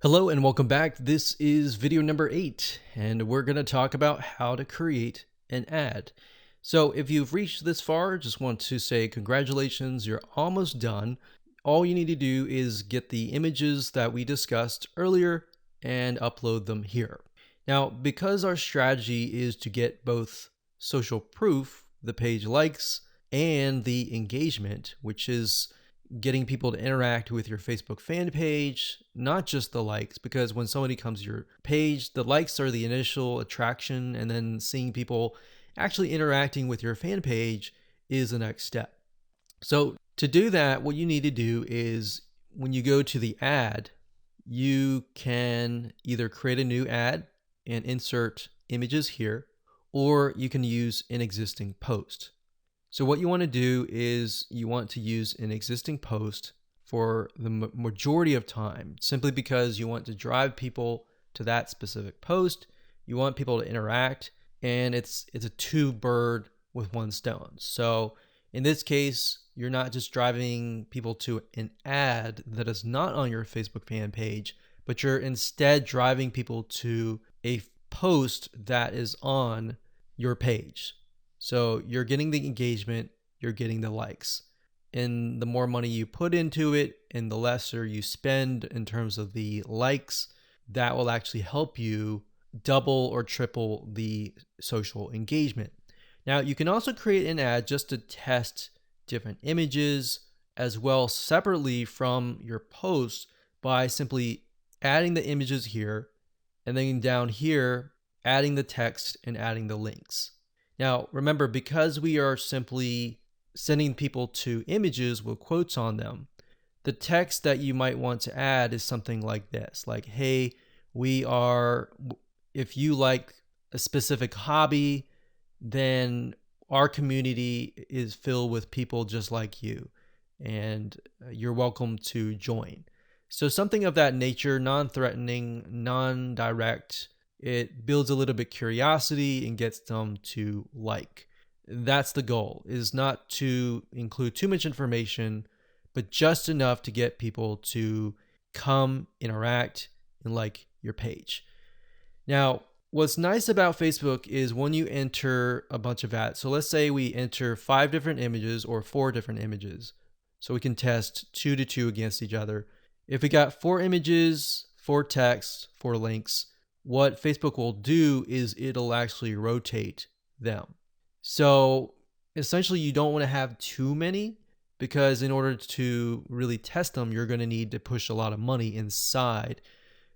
Hello and welcome back. This is video number 8, and we're going to talk about how to create an ad. So if you've reached this far, just want to say congratulations, you're almost done. All you need to do is get the images that we discussed earlier and upload them here. Now, because our strategy is to get both social proof, the page likes, and the engagement, which is getting people to interact with your Facebook fan page, not just the likes, because when somebody comes to your page, the likes are the initial attraction, and then seeing people actually interacting with your fan page is the next step. So to do that, what you need to do is when you go to the ad, you can either create a new ad and insert images here, or you can use an existing post. So what you want to do is you want to use an existing post for the majority of time, simply because you want to drive people to that specific post. You want people to interact, and it's a two bird with one stone. So in this case, you're not just driving people to an ad that is not on your Facebook fan page, but you're instead driving people to a post that is on your page. So you're getting the engagement, you're getting the likes. And the more money you put into it and the lesser you spend in terms of the likes, that will actually help you double or triple the social engagement. Now, you can also create an ad just to test different images as well separately from your post by simply adding the images here, and then down here, adding the text and adding the links. Now, remember, because we are simply sending people to images with quotes on them, the text that you might want to add is something like this, like, hey, if you like a specific hobby, then our community is filled with people just like you, and you're welcome to join. So something of that nature, non-threatening, non-direct. It builds a little bit curiosity and gets them to like. That's the goal, is not to include too much information, but just enough to get people to come, interact, and like your page. Now, what's nice about Facebook is when you enter a bunch of ads. So let's say we enter 5 different images or 4 different images. So we can test 2 to 2 against each other. If we got 4 images, 4 text, 4 links, what Facebook will do is it'll actually rotate them. So essentially, you don't want to have too many, because in order to really test them, you're going to need to push a lot of money inside.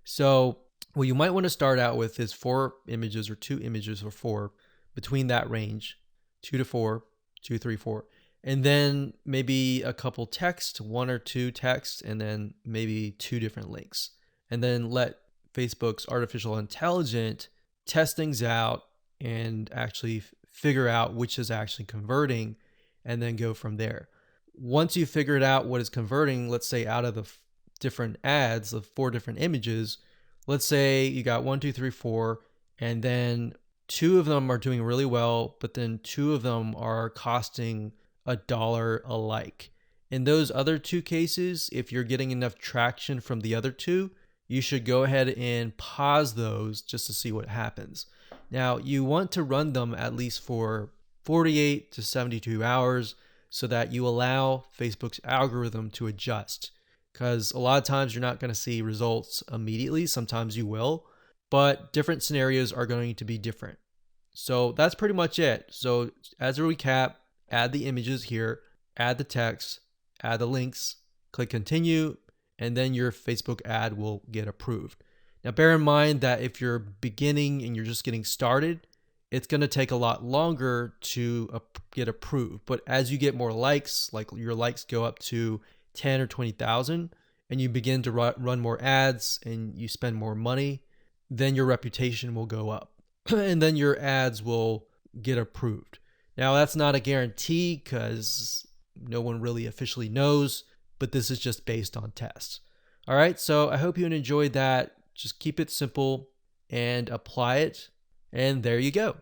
So what you might want to start out with is 4 images or 2 images or 4, between that range, 2 to 4, 2, 3, 4. And then maybe a couple text, 1 or 2 texts, and then maybe 2 different links. And then let Facebook's artificial intelligence test things out and actually figure out which is actually converting, and then go from there. Once you figured out what is converting, let's say out of the different ads of 4 different images, let's say you got 1, 2, 3, 4, and then 2 of them are doing really well, but then 2 of them are costing $1 a like. In those other 2 cases, if you're getting enough traction from the other 2, you should go ahead and pause those just to see what happens. Now, you want to run them at least for 48 to 72 hours so that you allow Facebook's algorithm to adjust. Because a lot of times you're not going to see results immediately. Sometimes you will, but different scenarios are going to be different. So that's pretty much it. So as a recap, add the images here, add the text, add the links, click continue, and then your Facebook ad will get approved. Now, bear in mind that if you're beginning and you're just getting started, it's going to take a lot longer to get approved. But as you get more likes, like your likes go up to 10 or 20,000, and you begin to run more ads and you spend more money, then your reputation will go up and then your ads will get approved. Now, that's not a guarantee because no one really officially knows, but this is just based on tests. All right, so I hope you enjoyed that. Just keep it simple and apply it, and there you go.